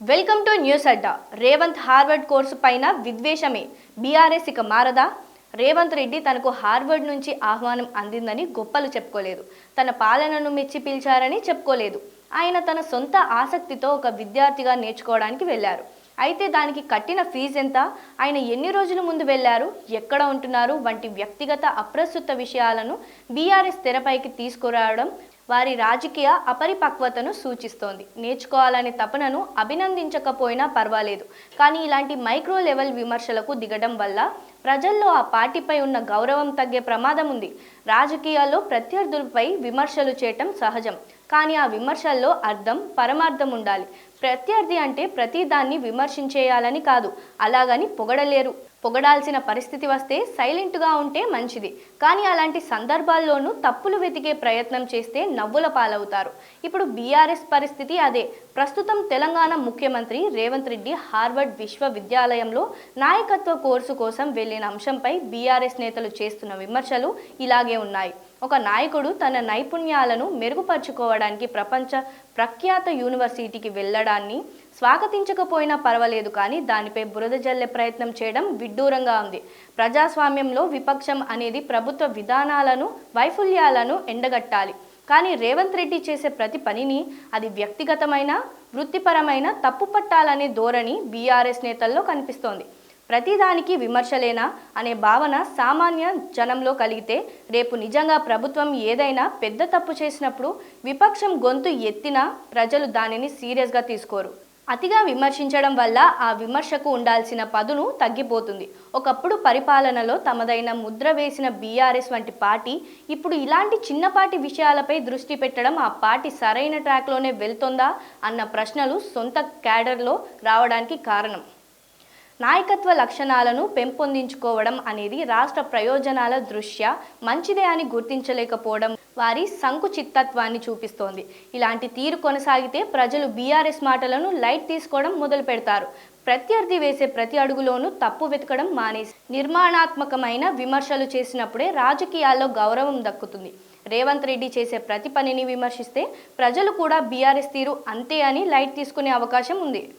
Welcome to news Adda. Revanth Harvard course పైన విద్వేషమే BRS ఇక మారదా? రేవంత్ రెడ్డి తనకు హార్వర్డ్ నుంచి ఆహ్వానం అందిందని గొప్పలు చెప్పుకోలేదు. తన పాలనను మెచ్చి పిలిచారని చెప్పుకోలేదు. ఆయన తన సొంత ఆసక్తితో ఒక విద్యార్థిగా నేర్చుకోవడానికి వెళ్ళారు. అయితే దానికి కట్టిన ఫీజు ఎంత, ఆయన ఎన్ని రోజుల ముందు వెళ్ళారు, ఎక్కడ ఉంటున్నారు వంటి వ్యక్తిగత అప్రస్తుత విషయాలను బీఆర్ఎస్ తెరపైకి తీసుకురావడం వారి రాజకీయ అపరిపక్వతను సూచిస్తోంది. నేర్చుకోవాలనే తపనను అభినందించకపోయినా పర్వాలేదు, కానీ ఇలాంటి మైక్రో లెవెల్ విమర్శలకు దిగడం వల్ల ప్రజల్లో ఆ పార్టీపై ఉన్న గౌరవం తగ్గే ప్రమాదం ఉంది. రాజకీయాల్లో ప్రత్యర్థులపై విమర్శలు చేయటం సహజం, కానీ ఆ విమర్శల్లో అర్థం పరమార్థం ఉండాలి. ప్రత్యర్థి అంటే ప్రతిదాన్ని విమర్శించేయాలని కాదు, అలాగని పొగడలేరు. పొగడాల్సిన పరిస్థితి వస్తే సైలెంట్గా ఉంటే మంచిది, కానీ అలాంటి సందర్భాల్లోనూ తప్పులు వెతికే ప్రయత్నం చేస్తే నవ్వుల పాలవుతారు. ఇప్పుడు బీఆర్ఎస్ పరిస్థితి అదే. ప్రస్తుతం తెలంగాణ ముఖ్యమంత్రి రేవంత్ రెడ్డి హార్వర్డ్ విశ్వవిద్యాలయంలో నాయకత్వ కోర్సు కోసం వెళ్లిన అంశంపై బీఆర్ఎస్ నేతలు చేస్తున్న విమర్శలు ఇలాగే ఉన్నాయి. ఒక నాయకుడు తన నైపుణ్యాలను మెరుగుపరుచుకోవడానికి ప్రపంచ ప్రఖ్యాత యూనివర్సిటీకి వెళ్ళడాన్ని స్వాగతించకపోయినా పర్వాలేదు, కానీ దానిపై బురద జల్లే ప్రయత్నం చేయడం విడ్డూరంగా ఉంది. ప్రజాస్వామ్యంలో విపక్షం అనేది ప్రభుత్వ విధానాలను వైఫల్యాలను ఎండగట్టాలి, కానీ రేవంత్ రెడ్డి చేసే ప్రతి పనిని అది వ్యక్తిగతమైన వృత్తిపరమైన తప్పు పట్టాలనే ధోరణి బీఆర్ఎస్ నేతల్లో కనిపిస్తోంది. ప్రతిదానికి విమర్శలేనా అనే భావన సామాన్య జనంలో కలిగితే రేపు నిజంగా ప్రభుత్వం ఏదైనా పెద్ద తప్పు చేసినప్పుడు విపక్షం గొంతు ఎత్తినా ప్రజలు దానిని సీరియస్గా తీసుకోరు. అతిగా విమర్శించడం వల్ల ఆ విమర్శకు ఉండాల్సిన పదును తగ్గిపోతుంది. ఒకప్పుడు పరిపాలనలో తమదైన ముద్ర వేసిన బీఆర్ఎస్ వంటి పార్టీ ఇప్పుడు ఇలాంటి చిన్నపాటి విషయాలపై దృష్టి పెట్టడం ఆ పార్టీ సరైన ట్రాక్లోనే వెళ్తుందా అన్న ప్రశ్నలు సొంత క్యాడర్లో రావడానికి కారణం. నాయకత్వ లక్షణాలను పెంపొందించుకోవడం అనేది రాష్ట్ర ప్రయోజనాల దృష్ట్యా మంచిదే అని గుర్తించలేకపోవడం వారి సంకుచితత్వాన్ని చూపిస్తోంది. ఇలాంటి తీరు కొనసాగితే ప్రజలు బీఆర్ఎస్ మాటలను లైట్ తీసుకోవడం మొదలు పెడతారు. ప్రత్యర్థి వేసే ప్రతి అడుగులోనూ తప్పు వెతకడం మానేసి నిర్మాణాత్మకమైన విమర్శలు చేసినప్పుడే రాజకీయాల్లో గౌరవం దక్కుతుంది. రేవంత్ రెడ్డి చేసే ప్రతి పనిని విమర్శిస్తే ప్రజలు కూడా బీఆర్ఎస్ తీరు అంతే అని లైట్ తీసుకునే అవకాశం ఉంది.